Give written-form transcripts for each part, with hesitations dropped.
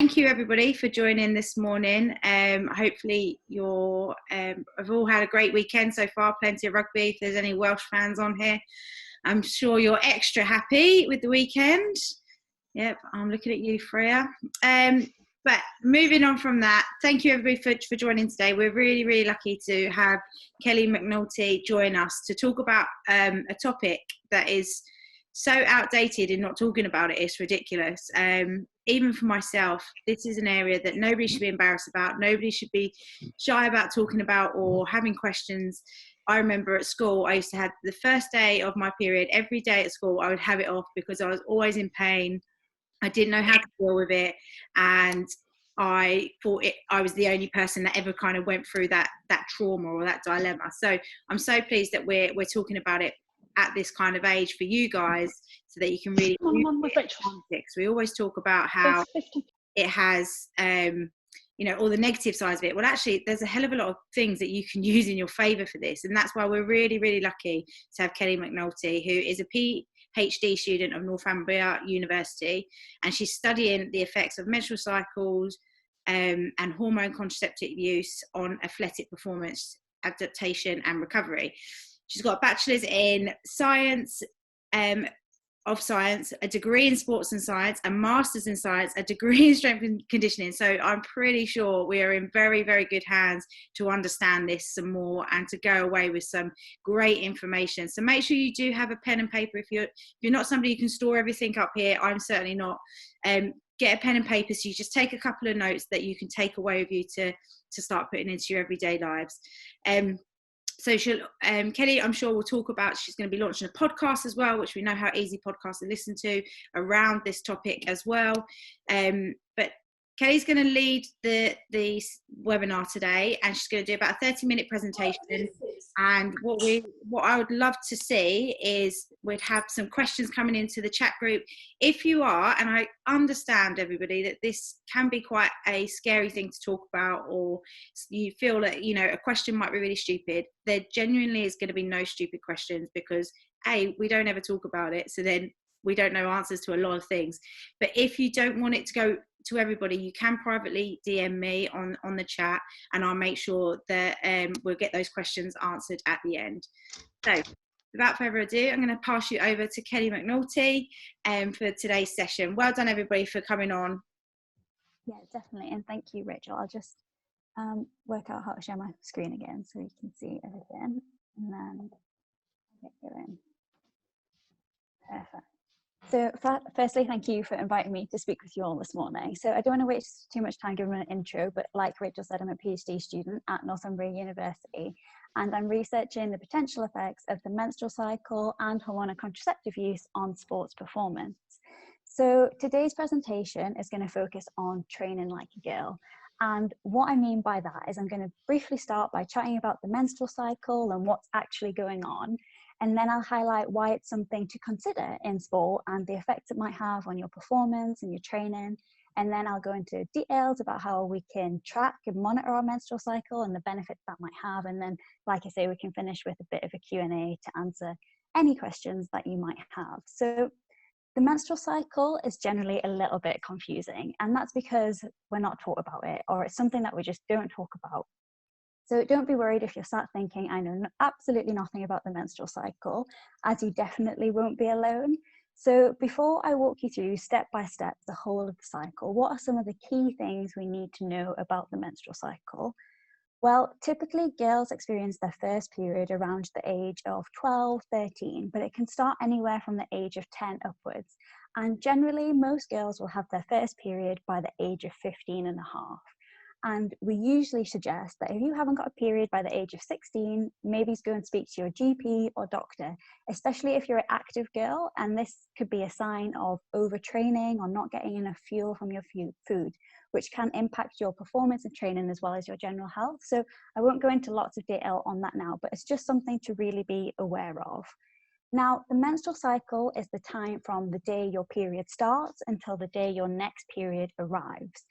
Thank you everybody for joining this morning. Hopefully you're have all had a great weekend so far, plenty of rugby. If there's any Welsh fans on here, I'm sure you're extra happy with the weekend. Yep, I'm looking at you, Freya. But moving on from that, thank you everybody for joining today. We're really lucky to have Kelly McNulty join us to talk about a topic that is so outdated and not talking about it. It's ridiculous. Even for myself, this is an area that nobody should be embarrassed about. Nobody should be shy about talking about or having questions. I remember at school, I used to have the first day of my period, every day at school, I would have it off because I was always in pain. I didn't know how to deal with it. And I thought I was the only person that ever kind of went through that trauma or that dilemma. So I'm so pleased that we're talking about it at this kind of age for you guys, so that you can really context. We always talk about how it has all the negative sides of it. Well, actually there's a hell of a lot of things that you can use in your favor for this, and that's why we're really lucky to have Kelly McNulty, who is a PhD student of Northumbria University, and she's studying the effects of menstrual cycles and hormone contraceptive use on athletic performance, adaptation and recovery. She's got a bachelor's in science of science, a degree in sports and science, a master's in science, a degree in strength and conditioning. So I'm pretty sure we are in very good hands to understand this some more and to go away with some great information. So make sure you do have a pen and paper. If you're not somebody who can store everything up here, I'm certainly not. Get a pen and paper so you just take a couple of notes that you can take away with you to start putting into your everyday lives. So Kelly, I'm sure we'll talk about, she's going to be launching a podcast as well, which we know how easy podcasts are listened to around this topic as well. But Kelly's going to lead the webinar today, and she's going to do about a 30-minute presentation. And what I would love to see is we'd have some questions coming into the chat group. If you are, and I understand everybody that this can be quite a scary thing to talk about, or you feel that a question might be really stupid, there genuinely is going to be no stupid questions, because we don't ever talk about it, so then we don't know answers to a lot of things. But if you don't want it to go to everybody, you can privately DM me on the chat, and I'll make sure that we'll get those questions answered at the end. So without further ado, I'm going to pass you over to Kelly McNulty for today's session. Well done everybody for coming on. Yeah, definitely, and thank you, Rachel. I'll just work out how to share my screen again so you can see everything, and then get going. Perfect. So firstly, thank you for inviting me to speak with you all this morning. So I don't want to waste too much time giving an intro, but like Rachel said, I'm a PhD student at Northumbria University, and I'm researching the potential effects of the menstrual cycle and hormonal contraceptive use on sports performance. So today's presentation is going to focus on training like a girl. And what I mean by that is I'm going to briefly start by chatting about the menstrual cycle and what's actually going on. And then I'll highlight why it's something to consider in sport and the effects it might have on your performance and your training. And then I'll go into details about how we can track and monitor our menstrual cycle and the benefits that might have. And then, like I say, we can finish with a bit of a Q&A to answer any questions that you might have. So the menstrual cycle is generally a little bit confusing, and that's because we're not taught about it, or it's something that we just don't talk about. So don't be worried if you're sat thinking, I know absolutely nothing about the menstrual cycle, as you definitely won't be alone. So before I walk you through step by step the whole of the cycle, what are some of the key things we need to know about the menstrual cycle? Well, typically girls experience their first period around the age of 12, 13, but it can start anywhere from the age of 10 upwards. And generally, most girls will have their first period by the age of 15 and a half. And we usually suggest that if you haven't got a period by the age of 16, maybe go and speak to your GP or doctor, especially if you're an active girl, and this could be a sign of overtraining or not getting enough fuel from your food, which can impact your performance and training as well as your general health. So I won't go into lots of detail on that now, but it's just something to really be aware of. Now, the menstrual cycle is the time from the day your period starts until the day your next period arrives.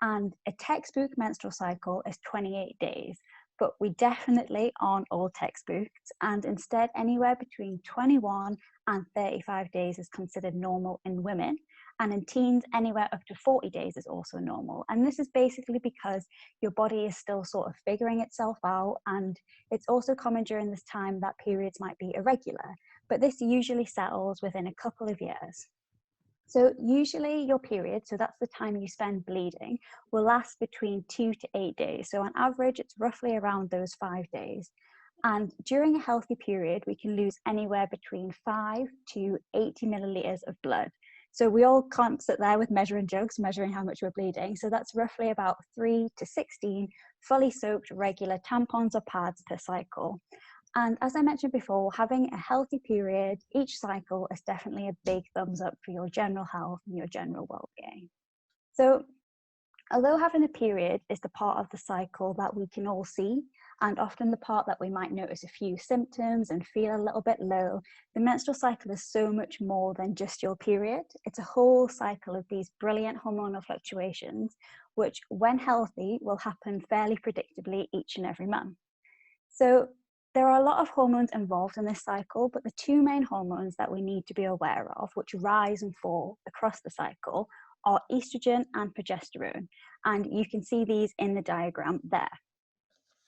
And a textbook menstrual cycle is 28 days, but we definitely aren't all textbooks, and instead anywhere between 21 and 35 days is considered normal in women, And in teens, anywhere up to 40 days is also normal. And this is basically because your body is still sort of figuring itself out. And it's also common during this time that periods might be irregular, but this usually settles within a couple of years. So usually your period, so that's the time you spend bleeding, will last between 2 to 8 days. So on average, it's roughly around those 5 days. And during a healthy period, we can lose anywhere between 5 to 80 milliliters of blood. So we all can't sit there with measuring jugs, measuring how much we're bleeding. So that's roughly about 3 to 16 fully soaked regular tampons or pads per cycle. And as I mentioned before, having a healthy period each cycle is definitely a big thumbs up for your general health and your general well-being. So although having a period is the part of the cycle that we can all see, and often the part that we might notice a few symptoms and feel a little bit low, the menstrual cycle is so much more than just your period. It's a whole cycle of these brilliant hormonal fluctuations, which when healthy will happen fairly predictably each and every month. So there are a lot of hormones involved in this cycle, but the two main hormones that we need to be aware of, which rise and fall across the cycle, are estrogen and progesterone. And you can see these in the diagram there.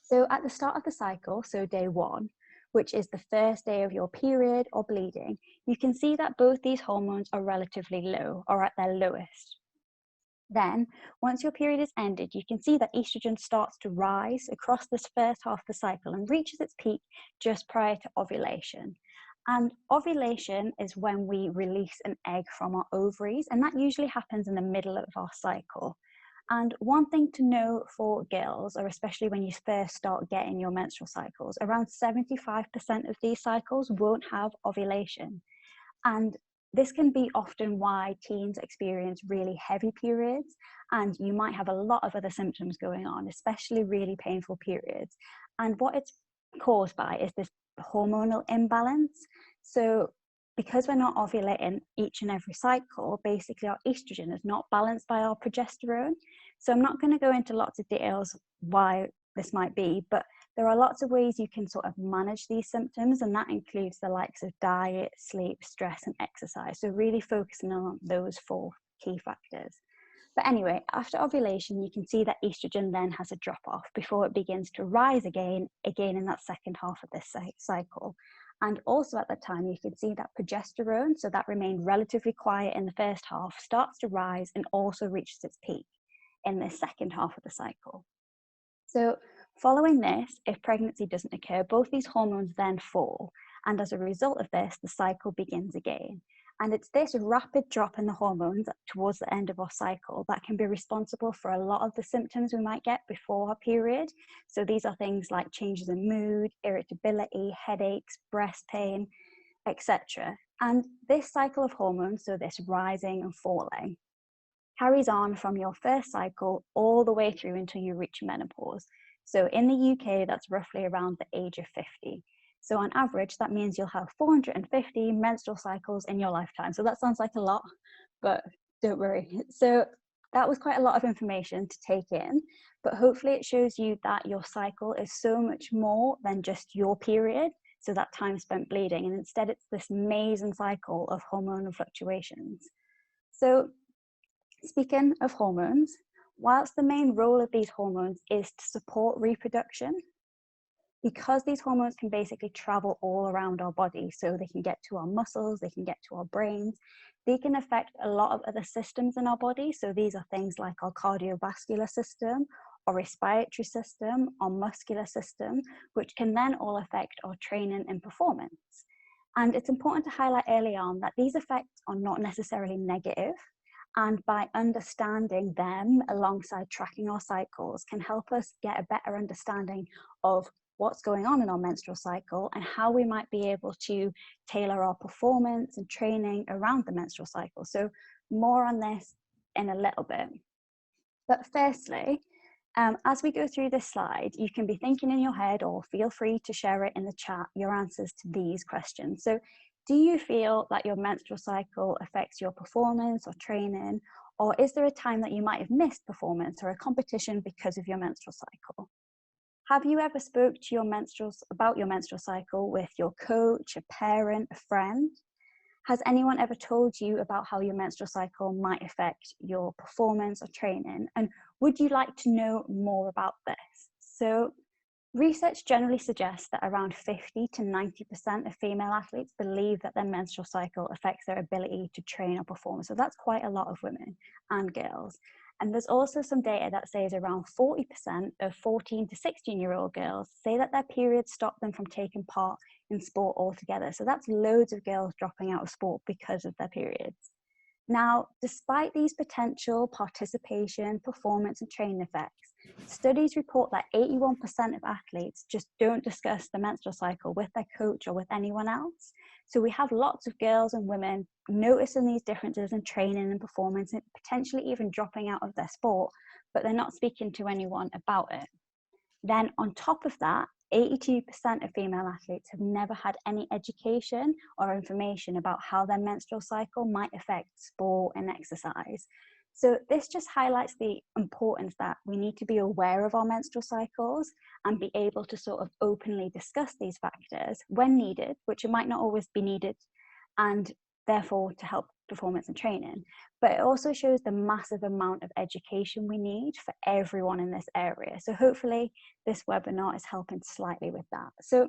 So at the start of the cycle, so day 1, which is the first day of your period or bleeding, you can see that both these hormones are relatively low or at their lowest. Then, once your period is ended, you can see that estrogen starts to rise across this first half of the cycle and reaches its peak just prior to ovulation. And ovulation is when we release an egg from our ovaries, and that usually happens in the middle of our cycle. And one thing to know for girls, or especially when you first start getting your menstrual cycles, around 75% of these cycles won't have ovulation. And this can be often why teens experience really heavy periods, and you might have a lot of other symptoms going on, especially really painful periods. And what it's caused by is this hormonal imbalance. So because we're not ovulating each and every cycle, basically our estrogen is not balanced by our progesterone. So I'm not going to go into lots of details why this might be, but there are lots of ways you can sort of manage these symptoms, and that includes the likes of diet, sleep, stress, and exercise. So really focusing on those 4 key factors. But anyway, after ovulation, you can see that estrogen then has a drop off before it begins to rise again in that second half of this cycle. And also at that time, you can see that progesterone, so that remained relatively quiet in the first half, starts to rise and also reaches its peak in the second half of the cycle. So following this, if pregnancy doesn't occur, both these hormones then fall. And as a result of this, the cycle begins again. And it's this rapid drop in the hormones towards the end of our cycle that can be responsible for a lot of the symptoms we might get before our period. So these are things like changes in mood, irritability, headaches, breast pain, etc. And this cycle of hormones, so this rising and falling, carries on from your first cycle all the way through until you reach menopause. So in the UK, that's roughly around the age of 50. So on average, that means you'll have 450 menstrual cycles in your lifetime. So that sounds like a lot, but don't worry. So that was quite a lot of information to take in, but hopefully it shows you that your cycle is so much more than just your period, so that time spent bleeding, and instead it's this amazing cycle of hormonal fluctuations. So speaking of hormones, whilst the main role of these hormones is to support reproduction, because these hormones can basically travel all around our body, so they can get to our muscles, they can get to our brains, they can affect a lot of other systems in our body. So these are things like our cardiovascular system, our respiratory system, our muscular system, which can then all affect our training and performance. And it's important to highlight early on that these effects are not necessarily negative. And by understanding them alongside tracking our cycles can help us get a better understanding of what's going on in our menstrual cycle and how we might be able to tailor our performance and training around the menstrual cycle. So more on this in a little bit. But firstly, as we go through this slide, you can be thinking in your head, or feel free to share it in the chat, your answers to these questions. So do you feel that your menstrual cycle affects your performance or training? Or is there a time that you might have missed performance or a competition because of your menstrual cycle? Have you ever spoke to about your menstrual cycle with your coach, a parent, a friend? Has anyone ever told you about how your menstrual cycle might affect your performance or training? And would you like to know more about this? So research generally suggests that around 50 to 90% of female athletes believe that their menstrual cycle affects their ability to train or perform. So that's quite a lot of women and girls. And there's also some data that says around 40% of 14 to 16-year-old girls say that their periods stop them from taking part in sport altogether. So that's loads of girls dropping out of sport because of their periods. Now, despite these potential participation, performance, and training effects, studies report that 81% of athletes just don't discuss the menstrual cycle with their coach or with anyone else. So we have lots of girls and women noticing these differences in training and performance and potentially even dropping out of their sport, but they're not speaking to anyone about it. Then on top of that, 82% of female athletes have never had any education or information about how their menstrual cycle might affect sport and exercise. So this just highlights the importance that we need to be aware of our menstrual cycles and be able to sort of openly discuss these factors when needed, which it might not always be needed, and therefore to help performance and training. But it also shows the massive amount of education we need for everyone in this area. So hopefully this webinar is helping slightly with that. So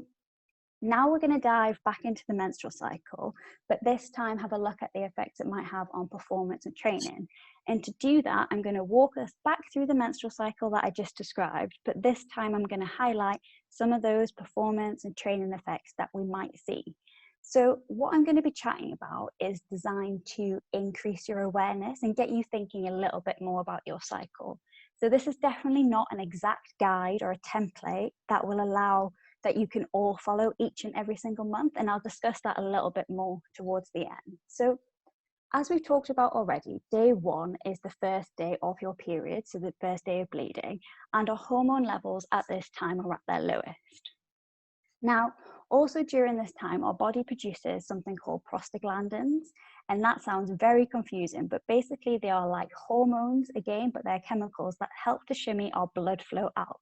now we're going to dive back into the menstrual cycle, but this time have a look at the effects it might have on performance and training. And to do that, I'm going to walk us back through the menstrual cycle that I just described, but this time I'm going to highlight some of those performance and training effects that we might see. So what I'm going to be chatting about is designed to increase your awareness and get you thinking a little bit more about your cycle. So this is definitely not an exact guide or a template that will allow that you can all follow each and every single month, and I'll discuss that a little bit more towards the end. So as we've talked about already, day 1 is the first day of your period, so the first day of bleeding, and our hormone levels at this time are at their lowest. Now, also during this time, our body produces something called prostaglandins, and that sounds very confusing, but basically they are like hormones again, but they're chemicals that help to shimmy our blood flow out.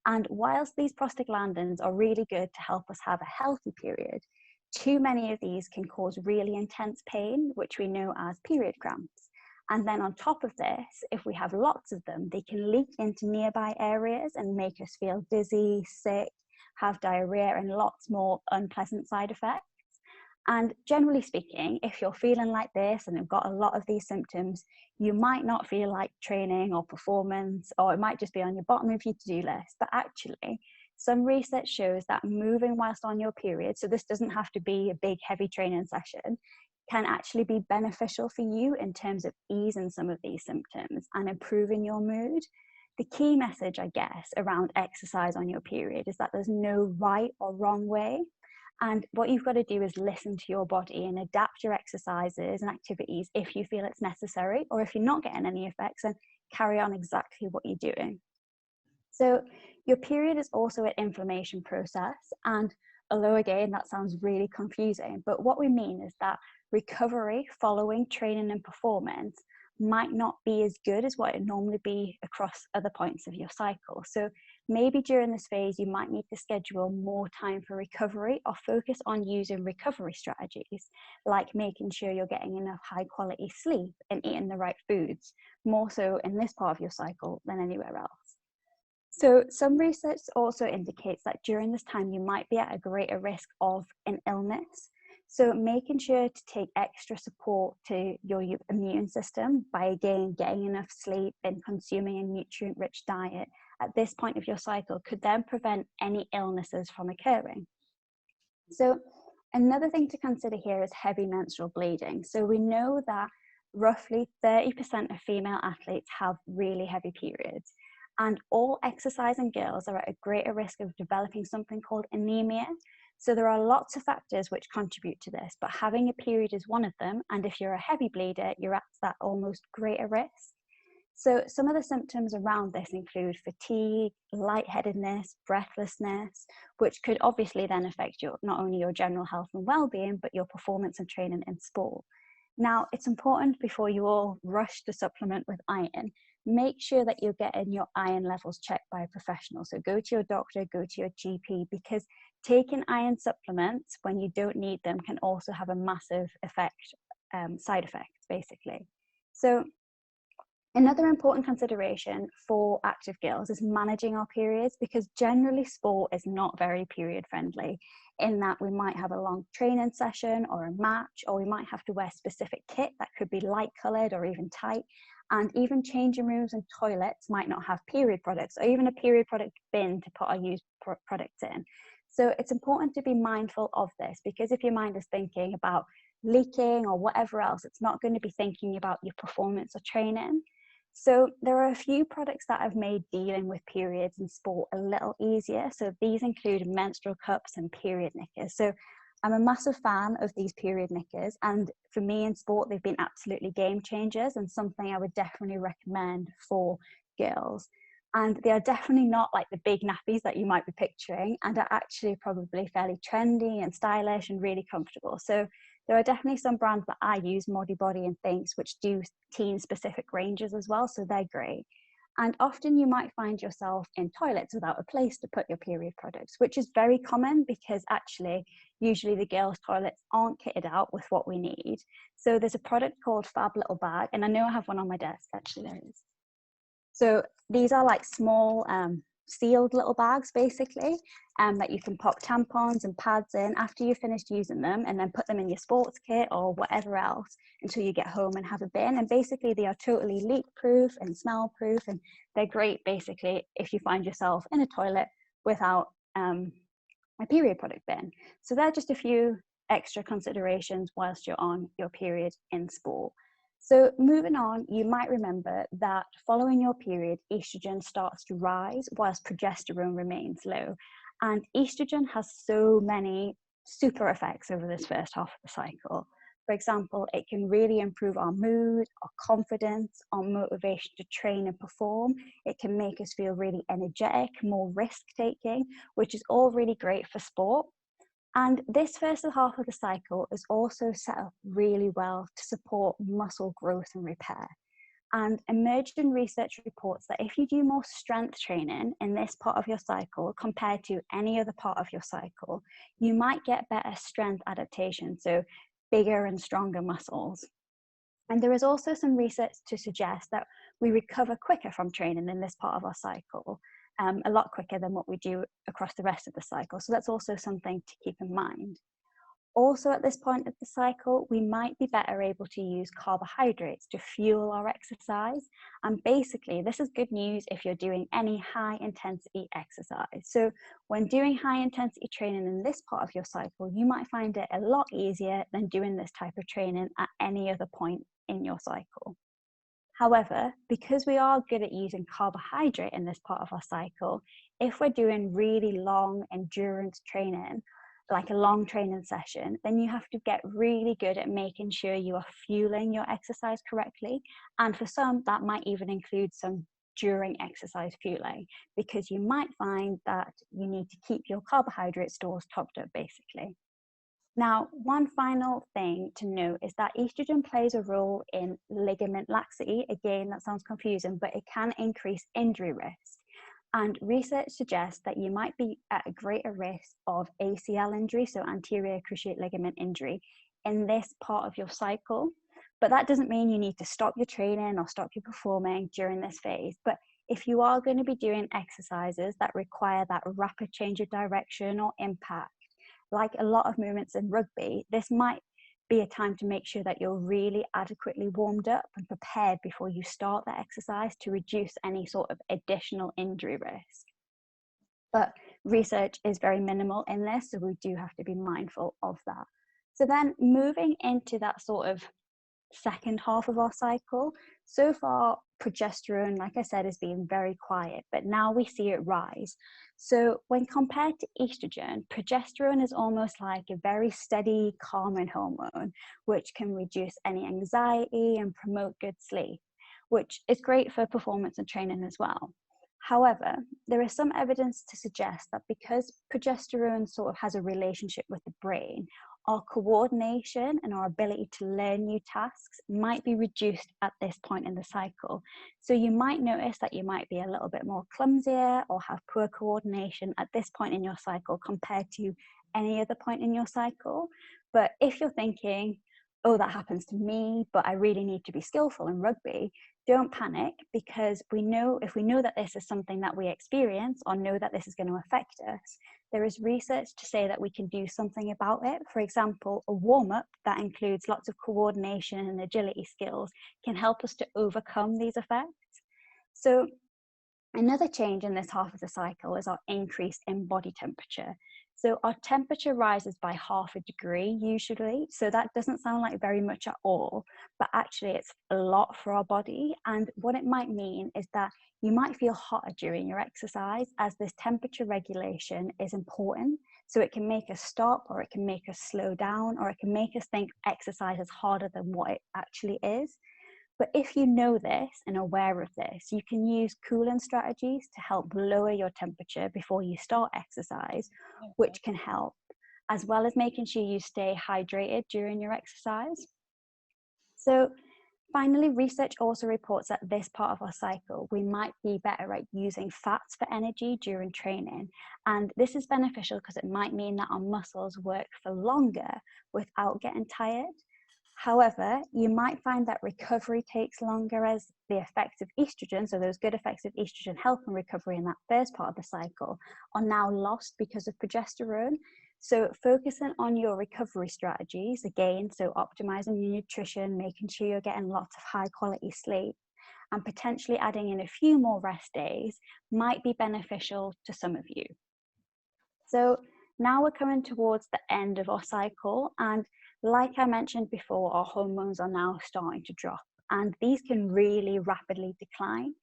And whilst these prostaglandins are really good to help us have a healthy period, too many of these can cause really intense pain, which we know as period cramps. And then on top of this, if we have lots of them, they can leak into nearby areas and make us feel dizzy, sick, have diarrhea, and lots more unpleasant side effects. And generally speaking, if you're feeling like this and have got a lot of these symptoms, you might not feel like training or performance, or it might just be on your bottom of your to-do list. But actually, some research shows that moving whilst on your period, so this doesn't have to be a big heavy training session, can actually be beneficial for you in terms of easing some of these symptoms and improving your mood. The key message, I guess, around exercise on your period is that there's no right or wrong way. And what you've got to do is listen to your body and adapt your exercises and activities if you feel it's necessary, or if you're not getting any effects, and carry on exactly what you're doing. So your period is also an inflammation process. And although again, that sounds really confusing, but what we mean is that recovery following training and performance might not be as good as what it normally be across other points of your cycle. So maybe during this phase, you might need to schedule more time for recovery or focus on using recovery strategies, like making sure you're getting enough high quality sleep and eating the right foods, more so in this part of your cycle than anywhere else. So some research also indicates that during this time, you might be at a greater risk of an illness. So making sure to take extra support to your immune system by, again, getting enough sleep and consuming a nutrient-rich diet at this point of your cycle could then prevent any illnesses from occurring. So another thing to consider here is heavy menstrual bleeding. So we know that roughly 30% of female athletes have really heavy periods, and all exercising girls are at a greater risk of developing something called anemia. So there are lots of factors which contribute to this, but having a period is one of them. And if you're a heavy bleeder, you're at that almost greater risk. So some of the symptoms around this include fatigue, lightheadedness, breathlessness, which could obviously then affect not only your general health and well-being, but your performance and training in sport. Now, it's important before you all rush to supplement with iron make sure that you're getting your iron levels checked by a professional. So go to your doctor, go to your GP, because taking iron supplements when you don't need them can also have a massive effect, side effects basically. So another important consideration for active girls is managing our periods, because generally sport is not very period friendly, in that we might have a long training session or a match, or we might have to wear specific kit that could be light colored or even tight. And even changing rooms and toilets might not have period products, or even a period product bin to put our used products in. So it's important to be mindful of this, because if your mind is thinking about leaking or whatever else, it's not going to be thinking about your performance or training. So there are a few products that have made dealing with periods in sport a little easier. So these include menstrual cups and period knickers. So I'm a massive fan of these period knickers, and for me in sport, they've been absolutely game changers and something I would definitely recommend for girls. And they are definitely not like the big nappies that you might be picturing, and are actually probably fairly trendy and stylish and really comfortable. So there are definitely some brands that I use, Modi Body and things, which do teen specific ranges as well, so they're great. And often you might find yourself in toilets without a place to put your period products, which is very common, because actually usually the girls' toilets aren't kitted out with what we need. So there's a product called Fab Little Bag, and I know I have one on my desk, actually there it is. So these are like small sealed little bags basically, that you can pop tampons and pads in after you've finished using them, and then put them in your sports kit or whatever else until you get home and have a bin. And basically they are totally leak proof and smell proof, and they're great basically if you find yourself in a toilet without a period product bin. So they're just a few extra considerations whilst you're on your period in sport. So moving on, you might remember that following your period, estrogen starts to rise whilst progesterone remains low. And estrogen has so many super effects over this first half of the cycle. For example, it can really improve our mood, our confidence, our motivation to train and perform. It can make us feel really energetic, more risk-taking, which is all really great for sport. And this first half of the cycle is also set up really well to support muscle growth and repair. And emerging research reports that if you do more strength training in this part of your cycle compared to any other part of your cycle, you might get better strength adaptation, so bigger and stronger muscles. And there is also some research to suggest that we recover quicker from training in this part of our cycle, a lot quicker than what we do across the rest of the cycle. So that's also something to keep in mind. Also at this point of the cycle, we might be better able to use carbohydrates to fuel our exercise. And basically, this is good news if you're doing any high intensity exercise. So when doing high intensity training in this part of your cycle, you might find it a lot easier than doing this type of training at any other point in your cycle. However, because we are good at using carbohydrate in this part of our cycle, if we're doing really long endurance training, like a long training session, then you have to get really good at making sure you are fueling your exercise correctly. And for some, that might even include some during exercise fueling, because you might find that you need to keep your carbohydrate stores topped up basically. Now, one final thing to note is that estrogen plays a role in ligament laxity. Again, that sounds confusing, but it can increase injury risk. And research suggests that you might be at a greater risk of ACL injury, so anterior cruciate ligament injury, in this part of your cycle. But that doesn't mean you need to stop your training or stop your performing during this phase. But if you are going to be doing exercises that require that rapid change of direction or impact, like a lot of movements in rugby, this might be a time to make sure that you're really adequately warmed up and prepared before you start the exercise to reduce any sort of additional injury risk. But research is very minimal in this, so we do have to be mindful of that. So then moving into that sort of second half of our cycle, so far progesterone, like I said, has been very quiet, but now we see it rise. So when compared to estrogen, progesterone is almost like a very steady, calming hormone, which can reduce any anxiety and promote good sleep, which is great for performance and training as well. However, there is some evidence to suggest that because progesterone sort of has a relationship with the brain, our coordination and our ability to learn new tasks might be reduced at this point in the cycle. So you might notice that you might be a little bit more clumsier or have poor coordination at this point in your cycle compared to any other point in your cycle. But if you're thinking, oh, that happens to me, but I really need to be skillful in rugby, don't panic, because if we know that this is something that we experience or know that this is going to affect us, there is research to say that we can do something about it. For example, a warm-up that includes lots of coordination and agility skills can help us to overcome these effects. So another change in this half of the cycle is our increase in body temperature. So our temperature rises by 0.5 degree usually. So that doesn't sound like very much at all, but actually it's a lot for our body. And what it might mean is that you might feel hotter during your exercise, as this temperature regulation is important. So it can make us stop, or it can make us slow down, or it can make us think exercise is harder than what it actually is. But if you know this and aware of this, you can use cooling strategies to help lower your temperature before you start exercise, which can help, as well as making sure you stay hydrated during your exercise. So finally, research also reports that this part of our cycle, we might be better at using fats for energy during training. And this is beneficial because it might mean that our muscles work for longer without getting tired. However, you might find that recovery takes longer, as the effects of estrogen, so those good effects of estrogen helping recovery in that first part of the cycle, are now lost because of progesterone. So focusing on your recovery strategies, again, so optimizing your nutrition, making sure you're getting lots of high quality sleep, and potentially adding in a few more rest days might be beneficial to some of you. So now we're coming towards the end of our cycle, and like I mentioned before, our hormones are now starting to drop, and these can really rapidly decline.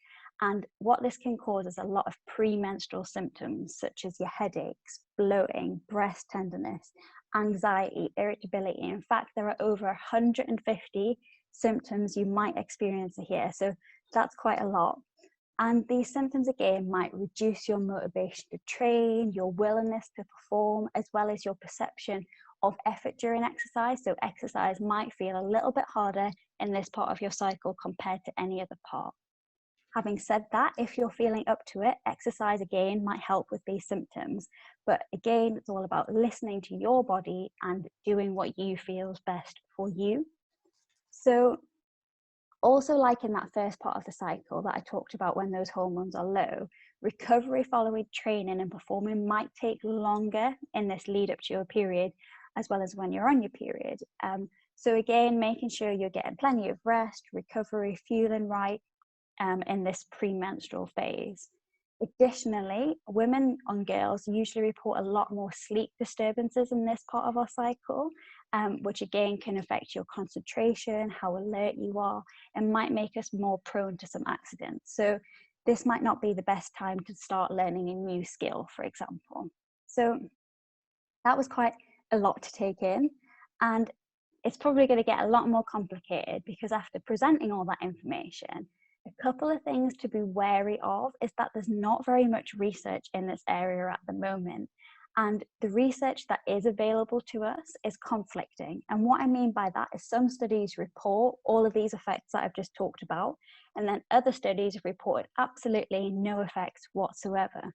And what this can cause is a lot of premenstrual symptoms, such as your headaches, bloating, breast tenderness, anxiety, irritability. In fact, there are over 150 symptoms you might experience here. So that's quite a lot. And these symptoms, again, might reduce your motivation to train, your willingness to perform, as well as your perception of effort during exercise. So exercise might feel a little bit harder in this part of your cycle compared to any other part. Having said that, if you're feeling up to it, exercise again might help with these symptoms. But again, it's all about listening to your body and doing what you feel is best for you. So also, like in that first part of the cycle that I talked about when those hormones are low, recovery following training and performing might take longer in this lead up to your period, as well as when you're on your period. So again, making sure you're getting plenty of rest, recovery, fueling right in this premenstrual phase. Additionally, women and girls usually report a lot more sleep disturbances in this part of our cycle, which again can affect your concentration, how alert you are, and might make us more prone to some accidents. So this might not be the best time to start learning a new skill, for example. So that was quite a lot to take in, and it's probably going to get a lot more complicated, because after presenting all that information, a couple of things to be wary of is that there's not very much research in this area at the moment. And the research that is available to us is conflicting. And what I mean by that is some studies report all of these effects that I've just talked about, and then other studies have reported absolutely no effects whatsoever.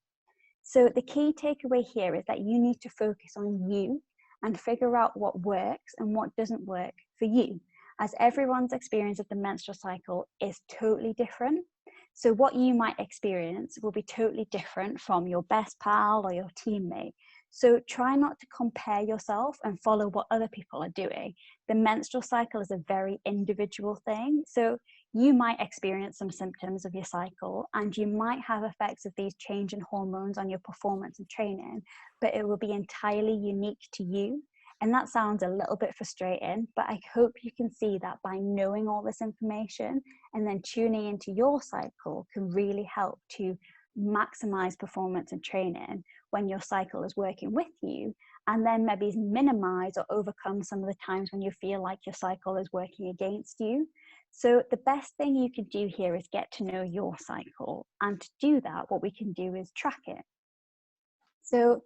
So the key takeaway here is that you need to focus on you and figure out what works and what doesn't work for you, as everyone's experience of the menstrual cycle is totally different. So what you might experience will be totally different from your best pal or your teammate. So try not to compare yourself and follow what other people are doing. The menstrual cycle is a very individual thing. So you might experience some symptoms of your cycle, and you might have effects of these change in hormones on your performance and training, but it will be entirely unique to you. And that sounds a little bit frustrating, but I hope you can see that by knowing all this information and then tuning into your cycle can really help to maximize performance and training when your cycle is working with you, and then maybe minimize or overcome some of the times when you feel like your cycle is working against you. So the best thing you can do here is get to know your cycle, and to do that, what we can do is track it. So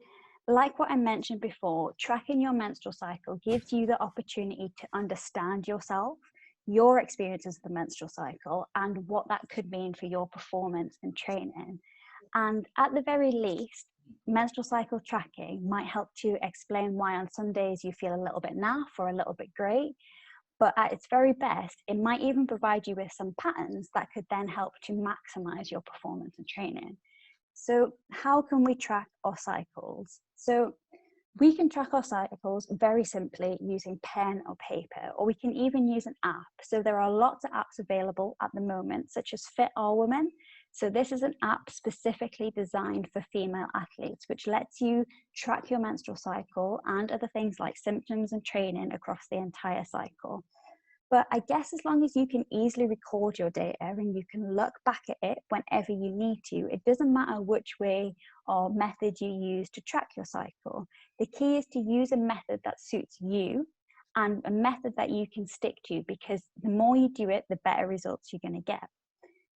like what I mentioned before, tracking your menstrual cycle gives you the opportunity to understand yourself, your experiences of the menstrual cycle, and what that could mean for your performance and training. And at the very least, menstrual cycle tracking might help to explain why on some days you feel a little bit naff or a little bit great. But at its very best, it might even provide you with some patterns that could then help to maximize your performance and training. So how can we track our cycles? So we can track our cycles very simply using pen or paper, or we can even use an app. So there are lots of apps available at the moment, such as Fit All Women. So this is an app specifically designed for female athletes, which lets you track your menstrual cycle and other things like symptoms and training across the entire cycle. But I guess as long as you can easily record your data and you can look back at it whenever you need to, it doesn't matter which way or method you use to track your cycle. The key is to use a method that suits you and a method that you can stick to, because the more you do it, the better results you're going to get.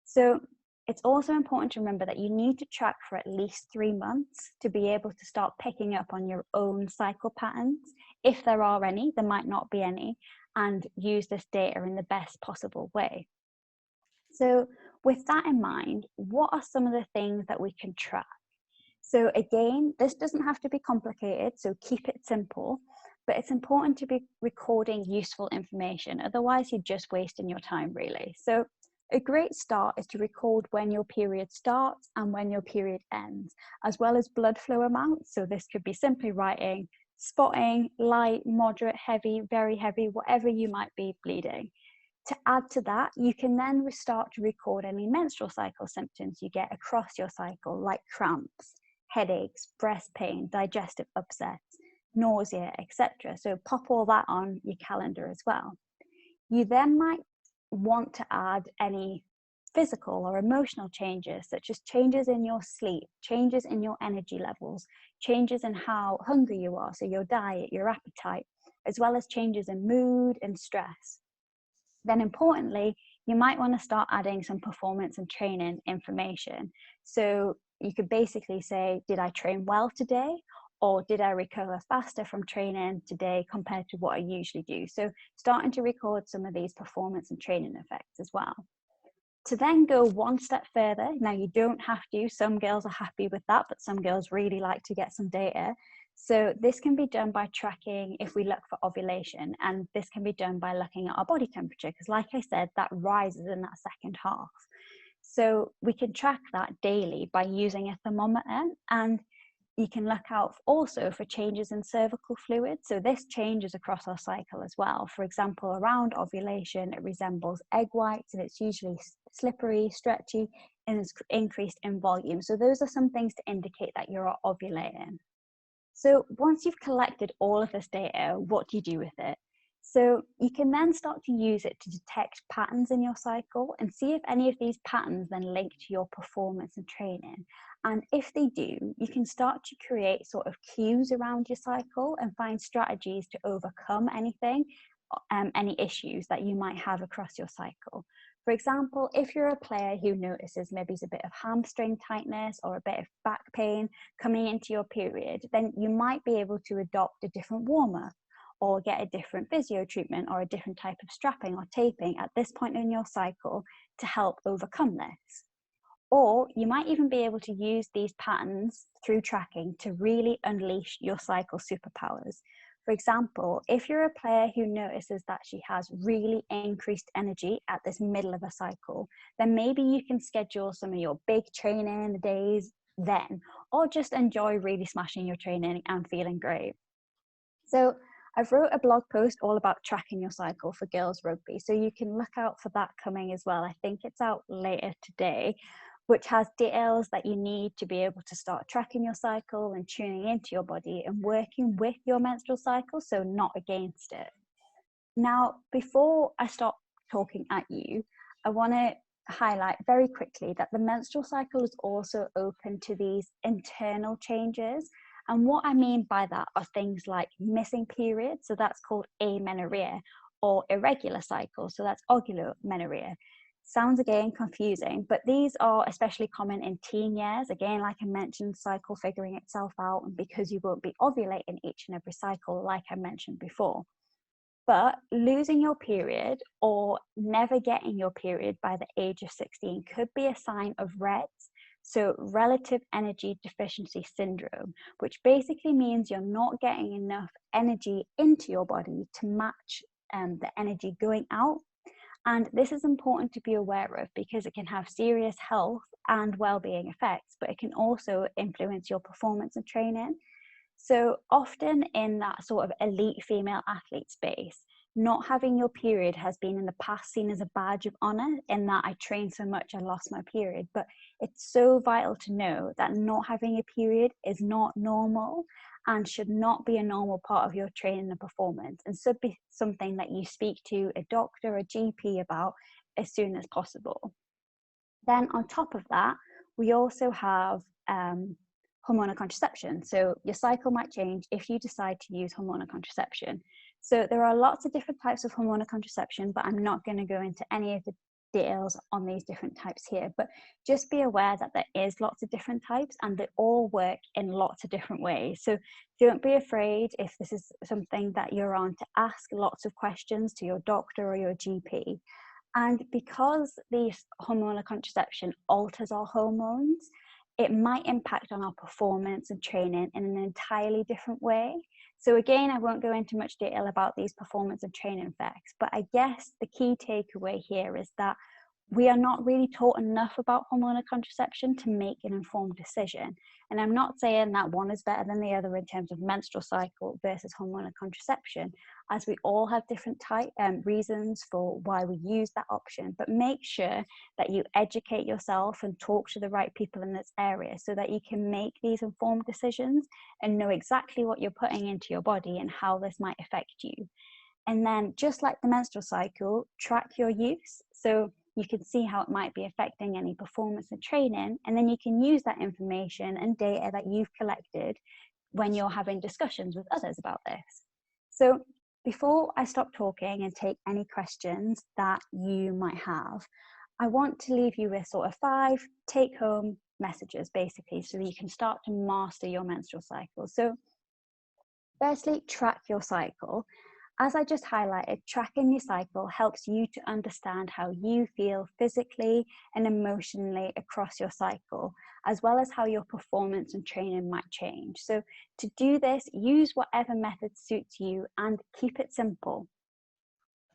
So it's also important to remember that you need to track for at least 3 months to be able to start picking up on your own cycle patterns. If there are any, there might not be any, and use this data in the best possible way. So with that in mind, what are some of the things that we can track? So again, this doesn't have to be complicated, so keep it simple, but it's important to be recording useful information. Otherwise, you're just wasting your time, really. So a great start is to record when your period starts and when your period ends, as well as blood flow amounts. So this could be simply writing spotting, light, moderate, heavy, very heavy, whatever you might be bleeding. To add to that, you can then start to record any menstrual cycle symptoms you get across your cycle, like cramps, headaches, breast pain, digestive upsets, nausea, etc. So pop all that on your calendar as well. You then might want to add any physical or emotional changes, such as changes in your sleep, changes in your energy levels, changes in how hungry you are, so your diet, your appetite, as well as changes in mood and stress. Then importantly, you might want to start adding some performance and training information. So you could basically say, did I train well today? Or did I recover faster from training today compared to what I usually do? So starting to record some of these performance and training effects as well. To then go one step further, now you don't have to, some girls are happy with that, but some girls really like to get some data. So this can be done by tracking if we look for ovulation, and this can be done by looking at our body temperature, because like I said, that rises in that second half. So we can track that daily by using a thermometer, and you can look out also for changes in cervical fluid. So this changes across our cycle as well. For example, around ovulation, it resembles egg whites, and it's usually slippery, stretchy, and it's increased in volume. So those are some things to indicate that you're ovulating. So once you've collected all of this data, what do you do with it? So you can then start to use it to detect patterns in your cycle and see if any of these patterns then link to your performance and training. And if they do, you can start to create sort of cues around your cycle and find strategies to overcome anything, any issues that you might have across your cycle. For example, if you're a player who notices maybe a bit of hamstring tightness or a bit of back pain coming into your period, then you might be able to adopt a different warm-up or get a different physio treatment or a different type of strapping or taping at this point in your cycle to help overcome this. Or you might even be able to use these patterns through tracking to really unleash your cycle superpowers. For example, if you're a player who notices that she has really increased energy at this middle of a cycle, then maybe you can schedule some of your big training days then, or just enjoy really smashing your training and feeling great. So I've wrote a blog post all about tracking your cycle for girls rugby, so you can look out for that coming as well. I think it's out later today, which has details that you need to be able to start tracking your cycle and tuning into your body and working with your menstrual cycle, so not against it. Now, before I start talking at you, I want to highlight very quickly that the menstrual cycle is also open to these internal changes. And what I mean by that are things like missing periods, so that's called amenorrhea, or irregular cycle, so that's ovulomenorrhea. Sounds again confusing, but these are especially common in teen years. Again, like I mentioned, cycle figuring itself out, and because you won't be ovulating each and every cycle, like I mentioned before. But losing your period or never getting your period by the age of 16 could be a sign of REDS, so relative energy deficiency syndrome, which basically means you're not getting enough energy into your body to match the energy going out. And this is important to be aware of because it can have serious health and well-being effects, but it can also influence your performance and training. So often in that sort of elite female athlete space, not having your period has been in the past seen as a badge of honor, in that I trained so much I lost my period. But it's so vital to know that not having a period is not normal and should not be a normal part of your training and performance, and should be something that you speak to a doctor or GP about as soon as possible. Then on top of that, we also have hormonal contraception. So your cycle might change if you decide to use hormonal contraception. So there are lots of different types of hormonal contraception, but I'm not going to go into any of the details on these different types here, but just be aware that there is lots of different types and they all work in lots of different ways. So don't be afraid, if this is something that you're on, to ask lots of questions to your doctor or your GP. And because this hormonal contraception alters our hormones, it might impact on our performance and training in an entirely different way. So again, I won't go into much detail about these performance and training effects, but I guess the key takeaway here is that we are not really taught enough about hormonal contraception to make an informed decision. And I'm not saying that one is better than the other in terms of menstrual cycle versus hormonal contraception, as we all have different reasons for why we use that option. But make sure that you educate yourself and talk to the right people in this area so that you can make these informed decisions and know exactly what you're putting into your body and how this might affect you. And then, just like the menstrual cycle, track your use. So you can see how it might be affecting any performance and training, and then you can use that information and data that you've collected when you're having discussions with others about this. So before I stop talking and take any questions that you might have, I want to leave you with sort of 5 take-home messages, basically, so that you can start to master your menstrual cycle. So firstly, track your cycle. As I just highlighted, tracking your cycle helps you to understand how you feel physically and emotionally across your cycle, as well as how your performance and training might change. So to do this, use whatever method suits you and keep it simple.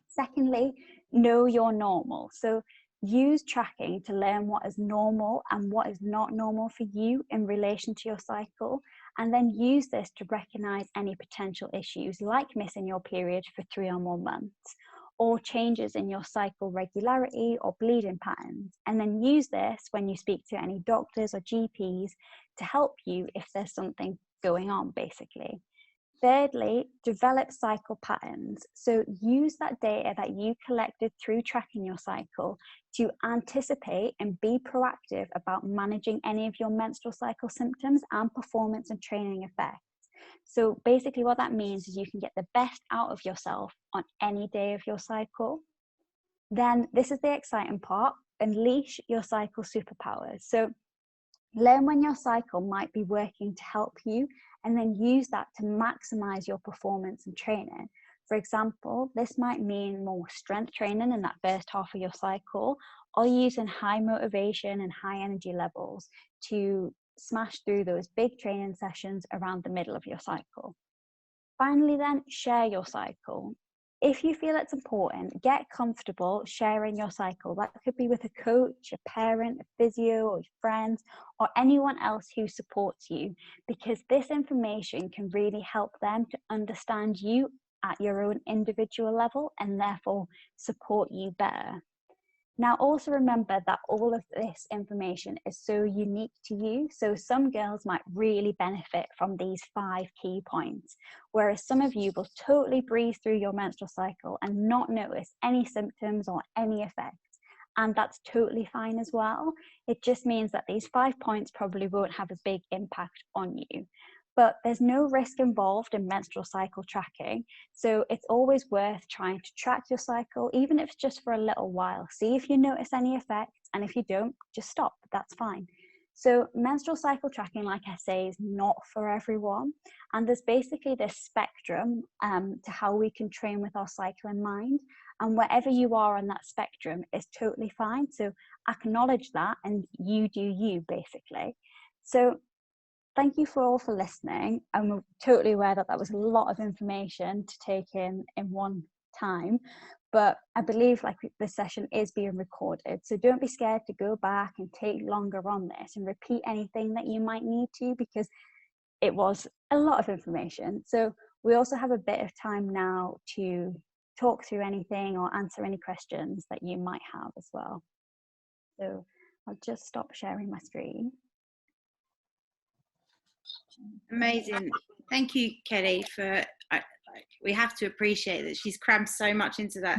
Secondly, know your normal. So use tracking to learn what is normal and what is not normal for you in relation to your cycle, and then use this to recognize any potential issues like missing your period for 3 or more months, or changes in your cycle regularity or bleeding patterns, and then use this when you speak to any doctors or GPs to help you if there's something going on, basically. Thirdly, develop cycle patterns. So use that data that you collected through tracking your cycle to anticipate and be proactive about managing any of your menstrual cycle symptoms and performance and training effects. So basically what that means is you can get the best out of yourself on any day of your cycle. Then this is the exciting part: unleash your cycle superpowers. So learn when your cycle might be working to help you, and then use that to maximize your performance and training. For example, this might mean more strength training in that first half of your cycle, or using high motivation and high energy levels to smash through those big training sessions around the middle of your cycle. Finally, then, share your cycle. If you feel it's important, get comfortable sharing your cycle. That could be with a coach, a parent, a physio, or friends, or anyone else who supports you, because this information can really help them to understand you at your own individual level and therefore support you better. Now, also remember that all of this information is so unique to you. So some girls might really benefit from these 5 key points, whereas some of you will totally breeze through your menstrual cycle and not notice any symptoms or any effects. And that's totally fine as well. It just means that these 5 points probably won't have a big impact on you. but there's no risk involved in menstrual cycle tracking. So it's always worth trying to track your cycle, even if it's just for a little while. See if you notice any effects, and if you don't, just stop. That's fine. So menstrual cycle tracking, like I say, is not for everyone. And there's basically this spectrum to how we can train with our cycle in mind. And wherever you are on that spectrum is totally fine. So acknowledge that and you do you, basically. So thank you for all for listening. I'm totally aware that that was a lot of information to take in one time. But I believe like this session is being recorded. So don't be scared to go back and take longer on this and repeat anything that you might need to, because it was a lot of information. So we also have a bit of time now to talk through anything or answer any questions that you might have as well. So I'll just stop sharing my screen. Amazing. Thank you, Kelly, for we have to appreciate that she's crammed so much into that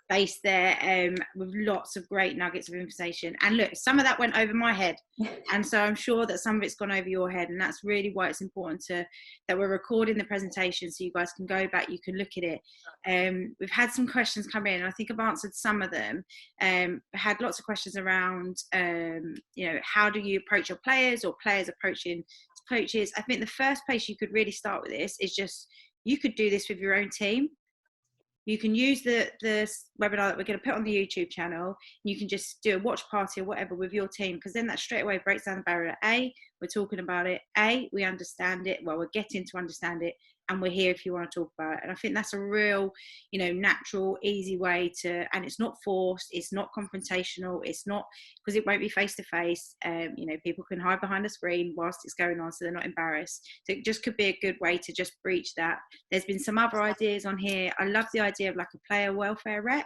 space there, with lots of great nuggets of information. And look, some of that went over my head, and so I'm sure that some of it's gone over your head, and that's really why it's important that we're recording the presentation so you guys can go back, you can look at it. We've had some questions come in, and I think I've answered some of them. Had lots of questions around how do you approach your players, or players approaching coaches. I think the first place you could really start with this is just, you could do this with your own team. You can use the webinar that we're going to put on the YouTube channel. You can just do a watch party or whatever with your team, because then that straight away breaks down the barrier. A, we're talking about it. A, we understand it. Well, we're getting to understand it, and we're here if you want to talk about it. And I think that's a real, natural, easy way to, and it's not forced, it's not confrontational, it's not, because it won't be face to face. People can hide behind the screen whilst it's going on, so they're not embarrassed. So it just could be a good way to just breach that. There's been some other ideas on here. I love the idea of like a player welfare rep.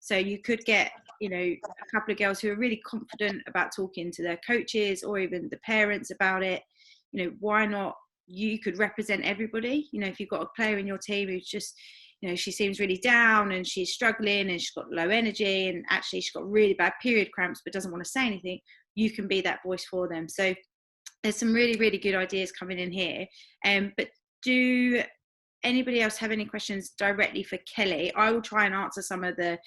So you could get, a couple of girls who are really confident about talking to their coaches or even the parents about it. Why not? You could represent everybody. If you've got a player in your team who's just, she seems really down and she's struggling and she's got low energy and actually she's got really bad period cramps but doesn't want to say anything, you can be that voice for them. So there's some really, really good ideas coming in here. But do anybody else have any questions directly for Kelly? I will try and answer some of the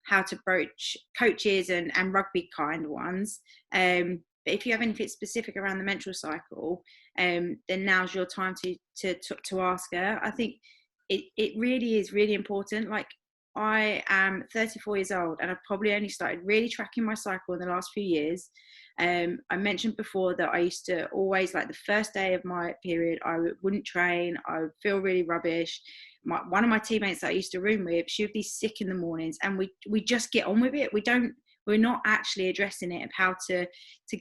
how to broach coaches and rugby kind ones. But if you have anything specific around the menstrual cycle, then now's your time to ask her. I think it really is really important. Like, I am 34 years old and I've probably only started really tracking my cycle in the last few years. I mentioned before that I used to always, like the first day of my period, I wouldn't train. I would feel really rubbish. One of my teammates that I used to room with, she would be sick in the mornings, and we just get on with it. We're not actually addressing it of how to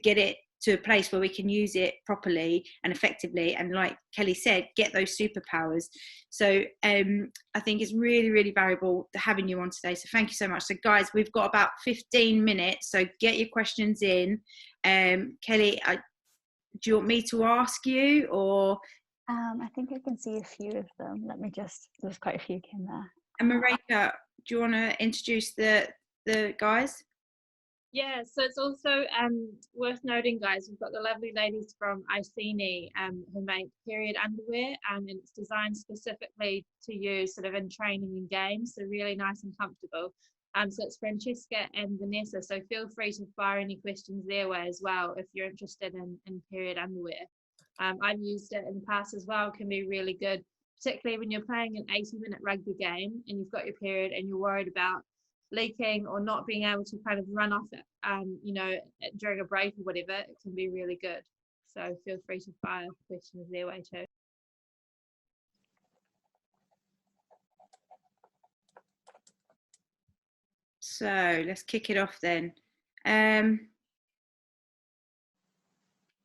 get it to a place where we can use it properly and effectively, and like Kelly said, get those superpowers. So I think it's really, really valuable having you on today. So thank you so much. So guys, we've got about 15 minutes, so get your questions in. Kelly, do you want me to ask you, or? I think I can see a few of them. There's quite a few in there. And Marika, do you want to introduce the guys? Yeah, so it's also worth noting, guys, we've got the lovely ladies from Iceni who make period underwear, and it's designed specifically to use sort of in training and games, so really nice and comfortable. So it's Francesca and Vanessa, so feel free to fire any questions their way as well if you're interested in period underwear. I've used it in the past as well. It can be really good, particularly when you're playing an 80-minute rugby game and you've got your period and you're worried about leaking or not being able to kind of run off it, during a break or whatever. It can be really good. So feel free to fire questions their way too. So let's kick it off then. To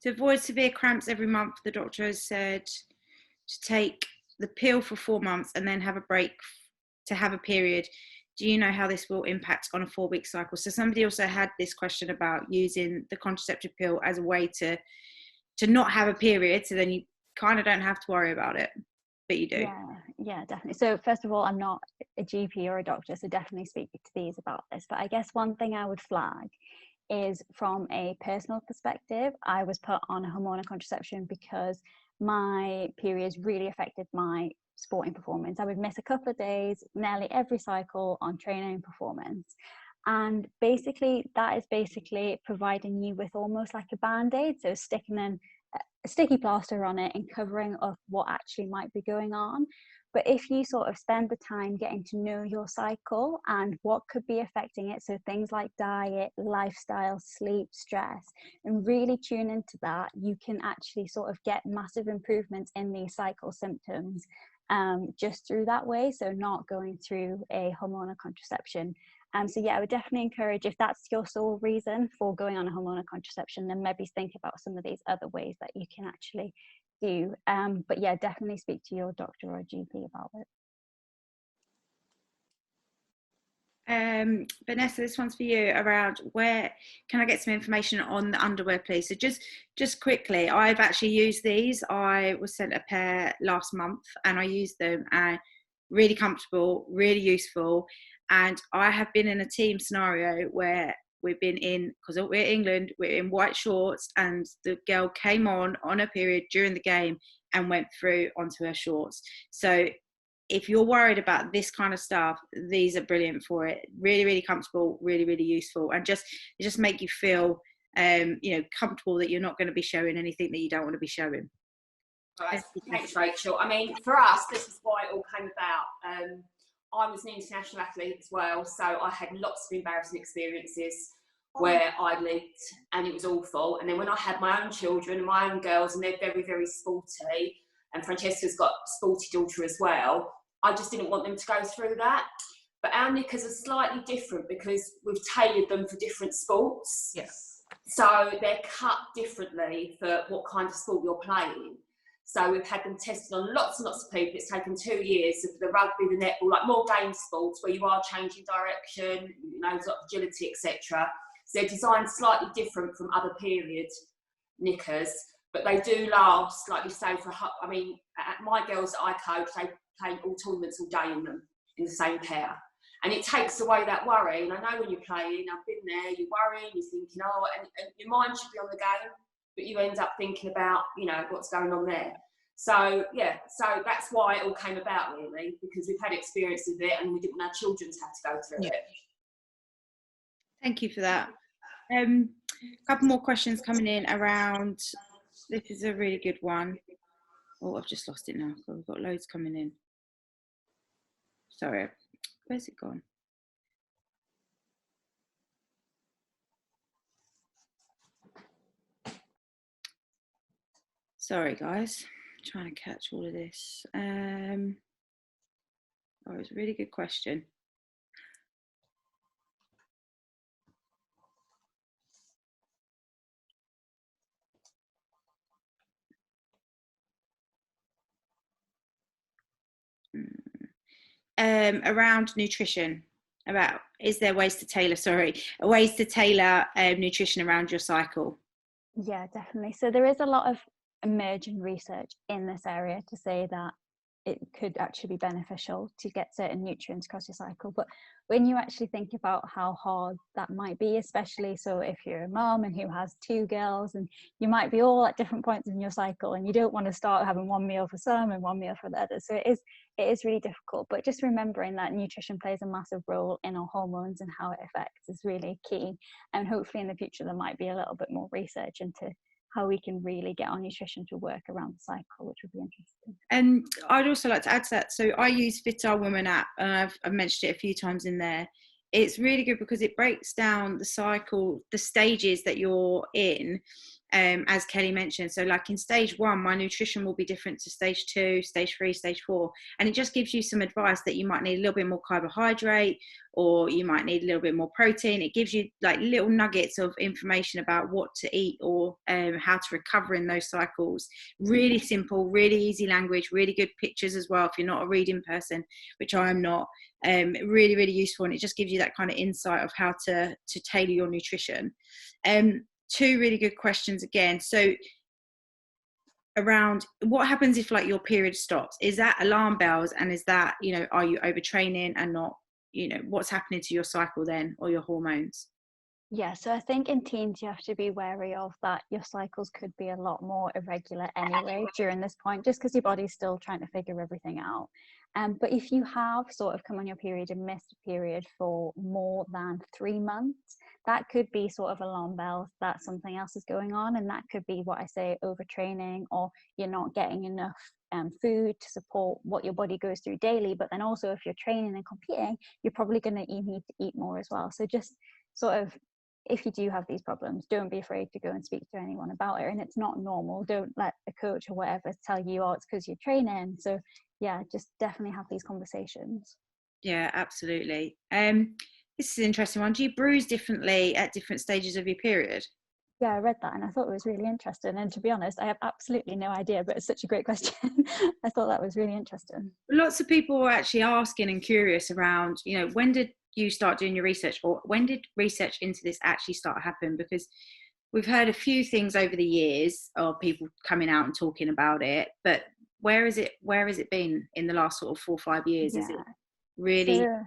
avoid severe cramps every month, the doctor has said to take the pill for 4 months and then have a break to have a period. Do you know how this will impact on a 4-week cycle? So somebody also had this question about using the contraceptive pill as a way to not have a period, so then you kind of don't have to worry about it, but you do. Yeah, definitely. So first of all, I'm not a GP or a doctor, so definitely speak to these about this. But I guess one thing I would flag is, from a personal perspective, I was put on a hormonal contraception because my periods really affected my sporting performance. I would miss a couple of days nearly every cycle on training and performance. And basically, that is basically providing you with almost like a band-aid, so sticking in a sticky plaster on it and covering up what actually might be going on. But if you sort of spend the time getting to know your cycle and what could be affecting it, so things like diet, lifestyle, sleep, stress, and really tune into that, you can actually sort of get massive improvements in these cycle symptoms just through that way. So not going through a hormonal contraception. So yeah, I would definitely encourage, if that's your sole reason for going on a hormonal contraception, then maybe think about some of these other ways that you can actually do. But yeah, definitely speak to your doctor or GP about it. Vanessa, this one's for you, around where can I get some information on the underwear, please? So just quickly, I've actually used these. I was sent a pair last month and I used them, and really comfortable, really useful. And I have been in a team scenario where we've been in, because we're England, we're in white shorts, and the girl came on her period during the game and went through onto her shorts. So if you're worried about this kind of stuff, these are brilliant for it. Really, really comfortable, really, really useful, and just make you feel comfortable that you're not going to be showing anything that you don't want to be showing. Right. Thanks, Rachel. I mean, for us, this is why it all came about. I was an international athlete as well, so I had lots of embarrassing experiences where I leaked and it was awful. And then when I had my own children, my own girls, and they're very, very sporty, and Francesca's got a sporty daughter as well, I just didn't want them to go through that. But our knickers are slightly different because we've tailored them for different sports. Yes. So they're cut differently for what kind of sport you're playing. So we've had them tested on lots and lots of people. It's taken 2 years. So for the rugby, the netball, like more game sports where you are changing direction, there's a lot of agility, etc. So they're designed slightly different from other period knickers, but they do last, like you say, my girls that I coach, they play all tournaments all day in them, in the same pair. And it takes away that worry. And I know when you're playing, I've been there, you're worrying, you're thinking, and your mind should be on the game, but you end up thinking about, what's going on there. So, yeah, so that's why it all came about, really, because we've had experience with it and we didn't want our children to have to go through it. Thank you for that. A couple more questions coming in around, this is a really good one. Oh, I've just lost it now. We've got loads coming in. Sorry, where's it gone? Sorry, guys. I'm trying to catch all of this. It's a really good question. Around nutrition, is there ways to tailor nutrition around your cycle? Yeah, definitely. So there is a lot of emerging research in this area to say that it could actually be beneficial to get certain nutrients across your cycle. But when you actually think about how hard that might be, especially so if you're a mom and who has 2 girls, and you might be all at different points in your cycle, and you don't want to start having one meal for some and one meal for the others. So it is really difficult. But just remembering that nutrition plays a massive role in our hormones and how it affects is really key. And hopefully in the future there might be a little bit more research into how we can really get our nutrition to work around the cycle, which would be interesting. And I'd also like to add to that, so I use Fit Our Woman app, and I've mentioned it a few times in there. It's really good because it breaks down the cycle, the stages that you're in, as Kelly mentioned. So like in stage 1, my nutrition will be different to stage 2, stage 3, stage 4. And it just gives you some advice that you might need a little bit more carbohydrate, or you might need a little bit more protein. It gives you like little nuggets of information about what to eat, or how to recover in those cycles. Really simple, really easy language, really good pictures as well if you're not a reading person, which I am not. Really, really useful, and it just gives you that kind of insight of how to tailor your nutrition. 2 really good questions again. So around what happens if like your period stops? Is that alarm bells? And is that, are you overtraining and not, what's happening to your cycle then, or your hormones? Yeah, so I think in teens you have to be wary of that your cycles could be a lot more irregular anyway during this point, just because your body's still trying to figure everything out. But if you have sort of come on your period and missed a period for more than 3 months, that could be sort of alarm bells that something else is going on, and that could be what I say, overtraining, or you're not getting enough food to support what your body goes through daily. But then also if you're training and competing, you're probably going to need to eat more as well. So just sort of, if you do have these problems, don't be afraid to go and speak to anyone about it. And it's not normal. Don't let a coach or whatever tell you, oh, it's because you're training. So yeah, just definitely have these conversations. Yeah, absolutely. This is an interesting one. Do you bruise differently at different stages of your period? Yeah, I read that and I thought it was really interesting. And to be honest, I have absolutely no idea, but it's such a great question. I thought that was really interesting. Lots of people were actually asking and curious around, when did you start doing your research, or when did research into this actually start to happen? Because we've heard a few things over the years of people coming out and talking about it, but where is it been in the last sort of 4 or 5 years? Yeah. Is it really? So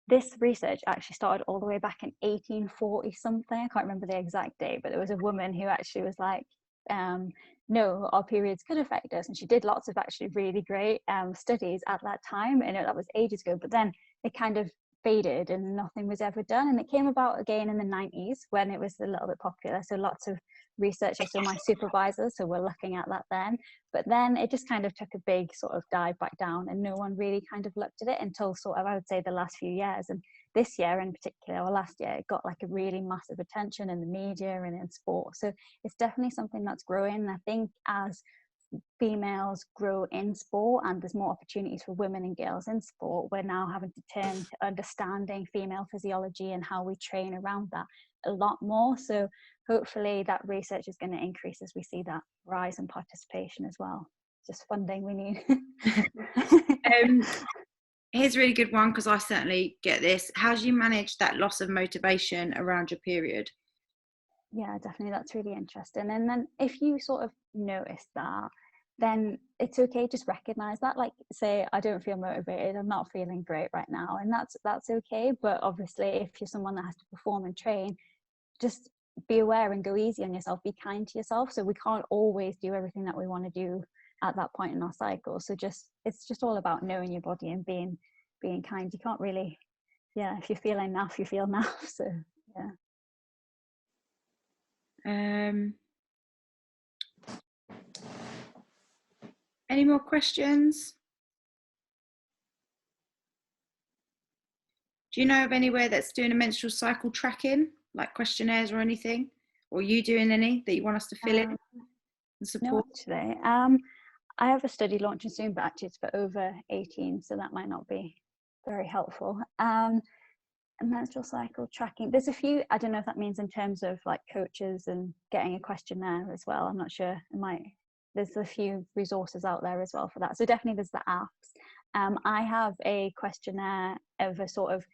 this research actually started all the way back in 1840 something. I can't remember the exact date, but there was a woman who actually was like, no, our periods could affect us. And she did lots of actually really great studies at that time. And that was ages ago, but then it kind of faded and nothing was ever done. And it came about again in the 90s when it was a little bit popular. So lots of researchers, so my supervisors, so we're looking at that then. But then it just kind of took a big sort of dive back down, and no one really kind of looked at it until sort of, I would say, the last few years. And this year in particular, or last year, it got like a really massive attention in the media and in sport. So it's definitely something that's growing. And I think as females grow in sport and there's more opportunities for women and girls in sport, we're now having to turn to understanding female physiology and how we train around that a lot more. So hopefully that research is going to increase as we see that rise in participation as well. Just funding we need. Here's a really good one, because I certainly get this. How do you manage that loss of motivation around your period? Yeah, definitely. That's really interesting. And then if you sort of notice that, then it's okay. Just recognize that. Like, say, I don't feel motivated. I'm not feeling great right now, and that's okay. But obviously, if you're someone that has to perform and train, just be aware and go easy on yourself. Be kind to yourself. So we can't always do everything that we want to do at that point in our cycle. So it's just all about knowing your body and being kind. You can't really, if you're feeling naff, you feel naff. So yeah. Any more questions? Do you know of anywhere that's doing a menstrual cycle tracking, like questionnaires or anything? Or are you doing any that you want us to fill in and support? No, actually. I have a study launching soon, but actually it's for over 18, so that might not be very helpful. And menstrual cycle tracking, there's a few, I don't know if that means in terms of like coaches and getting a questionnaire as well. I'm not sure. There's a few resources out there as well for that. So definitely there's the apps. I have a questionnaire of a sort of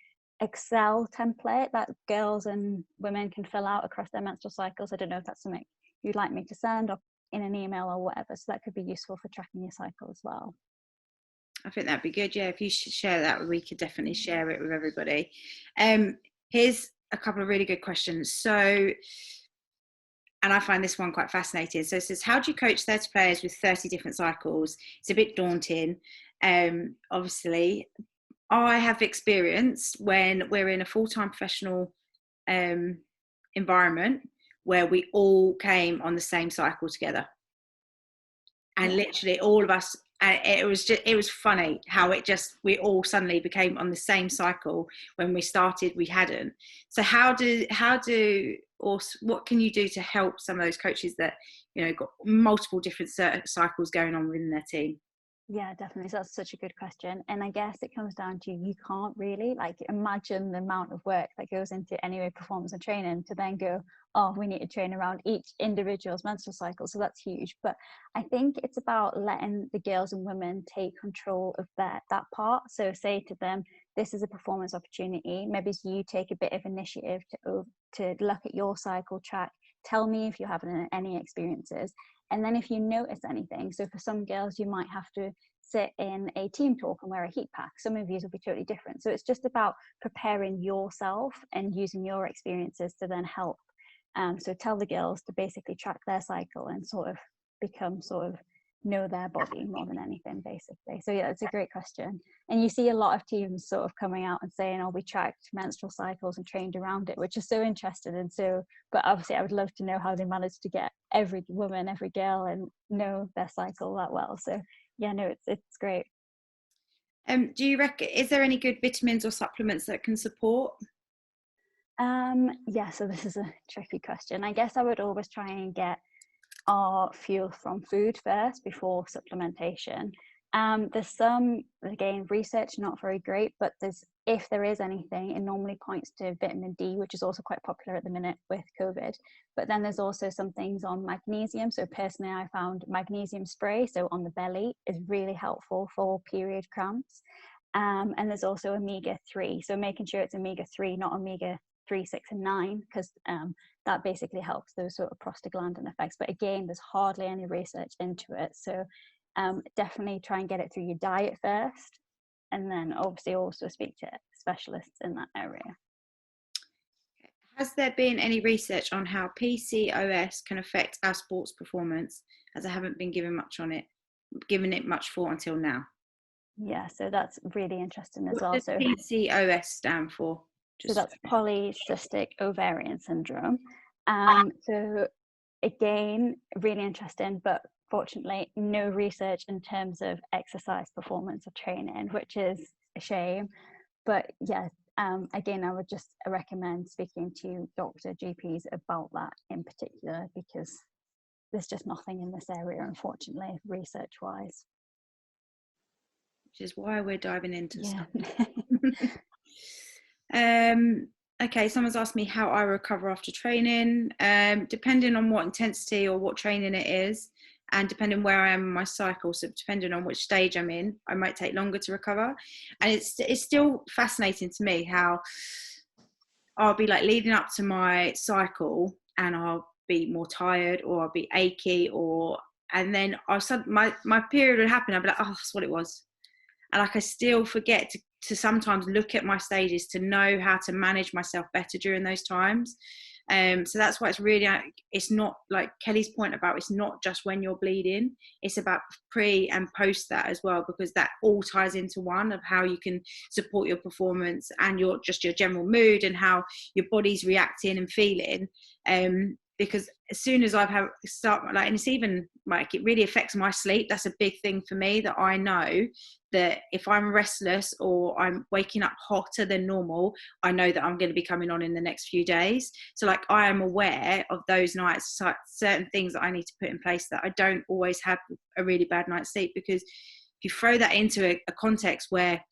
Excel template that girls and women can fill out across their menstrual cycles. I don't know if that's something you'd like me to send or in an email or whatever. So that could be useful for tracking your cycle as well. I think that'd be good. Yeah, if you should share that, we could definitely share it with everybody. Here's a couple of really good questions. So, and I find this one quite fascinating. So it says, how do you coach 30 players with 30 different cycles? It's a bit daunting. Obviously, I have experienced when we're in a full-time professional environment where we all came on the same cycle together. And literally all of us, it was funny how we all suddenly became on the same cycle. When we started, we hadn't. So what can you do to help some of those coaches that, got multiple different cycles going on within their team? Yeah, definitely. So that's such a good question. And I guess it comes down to, you can't really imagine the amount of work that goes into anyway performance and training to then go, oh, we need to train around each individual's menstrual cycle. So that's huge. But I think it's about letting the girls and women take control of that part. So say to them, this is a performance opportunity. Maybe you take a bit of initiative to look at your cycle, track, tell me if you're having any experiences. And then if you notice anything, so for some girls, you might have to sit in a team talk and wear a heat pack. Some of these will be totally different. So it's just about preparing yourself and using your experiences to then help. So tell the girls to basically track their cycle and sort of know their body more than anything, basically. So yeah, it's a great question. And you see a lot of teams sort of coming out and saying, oh, we tracked menstrual cycles and trained around it, which is so interesting. And so, but obviously I would love to know how they managed to get every woman, every girl, and know their cycle that well. So yeah, no, it's great. Do you reckon, is there any good vitamins or supplements that can support? Yeah, so this is a tricky question. I guess I would always try and get our fuel from food first before supplementation. There's some, again, research not very great, but if there is anything, it normally points to vitamin D, which is also quite popular at the minute with COVID. But then there's also some things on magnesium. So personally, I found magnesium spray, so on the belly, is really helpful for period cramps. And there's also omega-3. So making sure it's omega-3, not omega-3, 6, and 9, because that basically helps those sort of prostaglandin effects. But again, there's hardly any research into it. So definitely try and get it through your diet first. And then obviously also speak to specialists in that area. Has there been any research on how PCOS can affect our sports performance, as I haven't been given it much thought until now? Yeah, so that's really interesting as well. What does PCOS stand for? So that's polycystic ovarian syndrome. So again, really interesting, but fortunately no research in terms of exercise performance or training, which is a shame. But yeah, again, I would just recommend speaking to GPs about that in particular, because there's just nothing in this area, unfortunately, research wise. Which is why we're diving into stuff. Okay, someone's asked me how I recover after training. Depending on what intensity or what training it is, and depending where I am in my cycle, so depending on which stage I'm in, I might take longer to recover. And it's still fascinating to me how I'll be like leading up to my cycle and I'll be more tired, or I'll be achy, and then my period would happen. I'll be like, oh, that's what it was. And like I still forget to sometimes look at my stages to know how to manage myself better during those times. So that's why it's not like Kelly's point about, it's not just when you're bleeding, it's about pre and post that as well, because that all ties into one of how you can support your performance and your general mood and how your body's reacting and feeling. Because as soon as and it's even like, it really affects my sleep. That's a big thing for me, that I know that if I'm restless or I'm waking up hotter than normal, I know that I'm going to be coming on in the next few days. So like, I am aware of those nights, certain things that I need to put in place, that I don't always have a really bad night's sleep. Because if you throw that into a context where,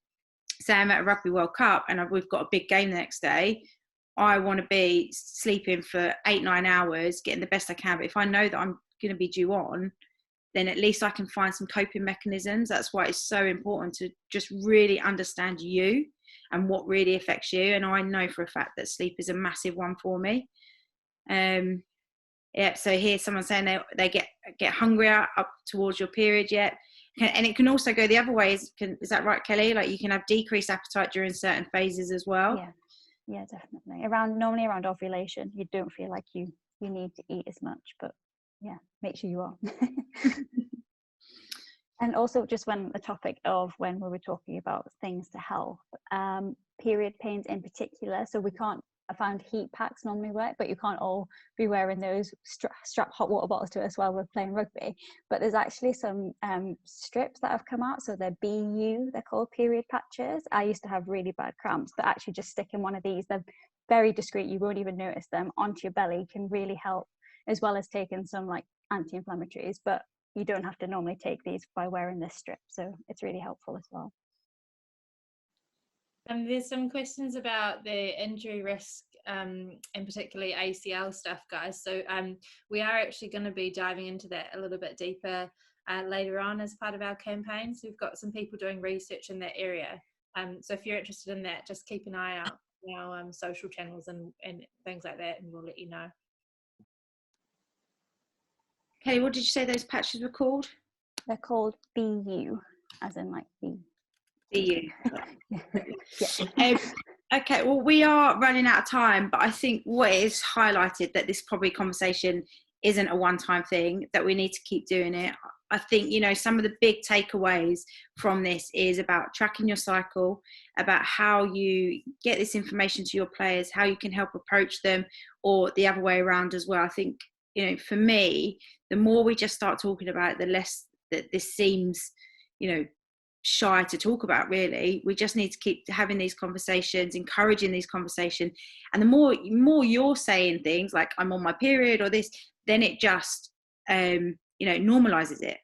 say I'm at a Rugby World Cup and we've got a big game the next day, I want to be sleeping for 8-9 hours, getting the best I can. But if I know that I'm going to be due on, then at least I can find some coping mechanisms. That's why it's so important to just really understand you and what really affects you. And I know for a fact that sleep is a massive one for me. Yeah. So here's someone saying they get hungrier up towards your period yet. And it can also go the other way. Is that right, Kelly? Like, you can have decreased appetite during certain phases as well. Yeah, definitely. Normally around ovulation, you don't feel like you need to eat as much, but yeah, make sure you are. And also, just when the topic of when we were talking about things to help, period pains in particular. So I found heat packs normally work, but you can't all be wearing those, strap hot water bottles to us while we're playing rugby. But there's actually some strips that have come out. So they're BU, they're called period patches. I used to have really bad cramps, but actually just sticking one of these, they're very discreet, you won't even notice them, onto your belly can really help, as well as taking some like anti-inflammatories. But you don't have to normally take these by wearing this strip. So it's really helpful as well. There's some questions about the injury risk, and particularly ACL stuff, guys. So we are actually going to be diving into that a little bit deeper later on as part of our campaign. So we've got some people doing research in that area. So if you're interested in that, just keep an eye out on our social channels and things like that, and we'll let you know. Kelly, what did you say those patches were called? They're called BU, as in like B. BU. Yeah. Okay, well, we are running out of time, but I think what is highlighted that this probably conversation isn't a one-time thing, that we need to keep doing it. I think, you know, some of the big takeaways from this is about tracking your cycle, about how you get this information to your players, how you can help approach them, or the other way around as well. I think, you know, for me, the more we just start talking about it, the less that this seems, you know, shy to talk about. Really, we just need to keep having these conversations, encouraging these conversations, and the more you're saying things like I'm on my period or this, then it just you know, normalizes it.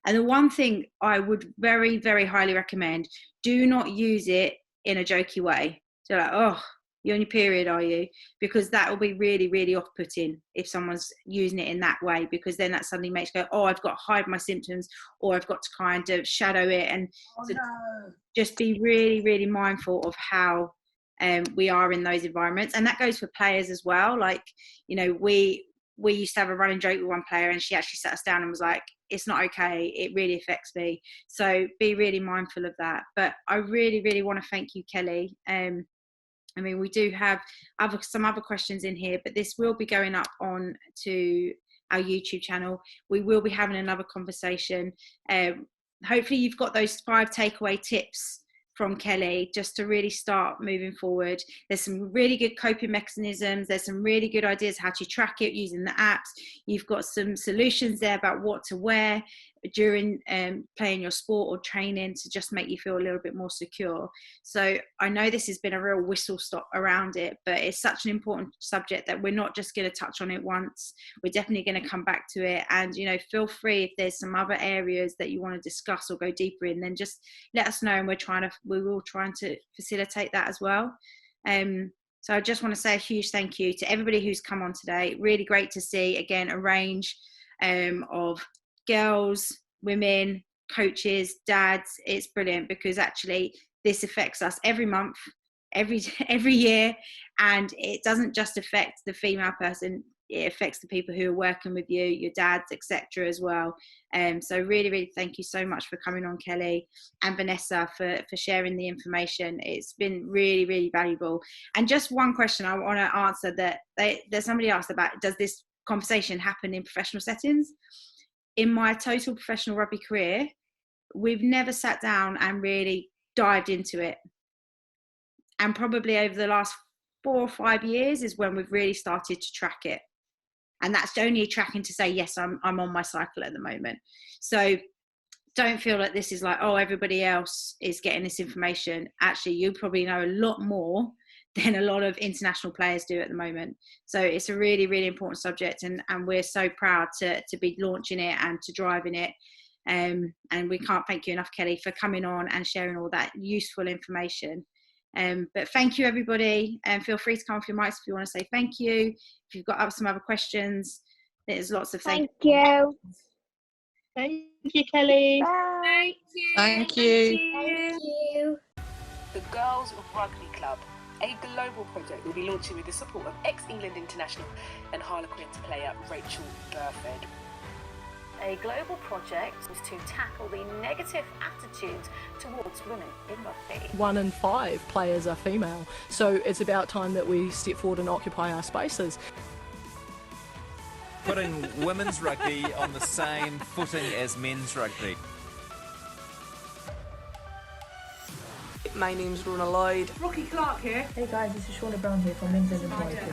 And the one thing I would very, very highly recommend, do not use it in a jokey way. So like, oh, you're on your period, are you? Because that will be really, really off-putting if someone's using it in that way, because then that suddenly makes you go, oh, I've got to hide my symptoms, or I've got to kind of shadow it. And just be really, really mindful of how we are in those environments. And that goes for players as well. Like, you know, we used to have a running joke with one player, and she actually sat us down and was like, it's not okay, it really affects me. So be really mindful of that. But I really, really want to thank you, Kelly. I mean, we do have some other questions in here, but this will be going up on to our YouTube channel. We will be having another conversation. Hopefully you've got those 5 takeaway tips from Kelly just to really start moving forward. There's some really good coping mechanisms. There's some really good ideas how to track it using the apps. You've got some solutions there about what to wear during playing your sport or training to just make you feel a little bit more secure. So I know this has been a real whistle stop around it, but it's such an important subject that we're not just going to touch on it once. We're definitely going to come back to it. And, you know, feel free if there's some other areas that you want to discuss or go deeper in, then just let us know, and we will try to facilitate that as well. So I just want to say a huge thank you to everybody who's come on today. Really great to see, again, a range of girls, women, coaches, dads. It's brilliant, because actually this affects us every month, every year, and it doesn't just affect the female person, it affects the people who are working with you, your dads, etc. as well. So really, really thank you so much for coming on, Kelly, and Vanessa for sharing the information. It's been really, really valuable. And just one question I want to answer that there's somebody asked about, does this conversation happen in professional settings? In my total professional rugby career, we've never sat down and really dived into it. And probably over the last 4 or 5 years is when we've really started to track it. And that's only tracking to say, yes, I'm on my cycle at the moment. So don't feel like this is like, oh, everybody else is getting this information. Actually, you probably know a lot more than a lot of international players do at the moment. So it's a really, really important subject, and we're so proud to be launching it and to driving it. And we can't thank you enough, Kelly, for coming on and sharing all that useful information. But thank you, everybody, and feel free to come off your mics if you want to say thank you. If you've got some other questions, there's lots of Thank you. Thank you, Kelly. Bye. Thank you. Thank you. Thank you. The Girls Rugby Club, a global project, will be launching with the support of ex-England international and Harlequins player Rachel Burford. A global project is to tackle the negative attitudes towards women in rugby. 1 in 5 players are female, so it's about time that we step forward and occupy our spaces. Putting women's rugby on the same footing as men's rugby. My name's Rona Lloyd. Rocky Clark here. Hey guys, this is Shauna Brown here from England and Brighton.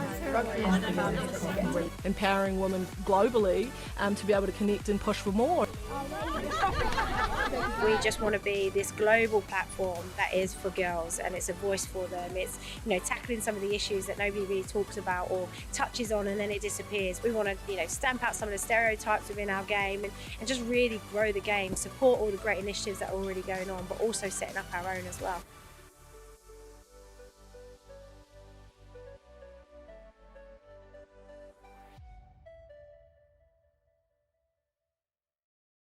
Empowering women globally to be able to connect and push for more. We just want to be this global platform that is for girls, and it's a voice for them. It's, you know, tackling some of the issues that nobody really talks about or touches on, and then it disappears. We want to, you know, stamp out some of the stereotypes within our game and just really grow the game, support all the great initiatives that are already going on, but also setting up our own as well.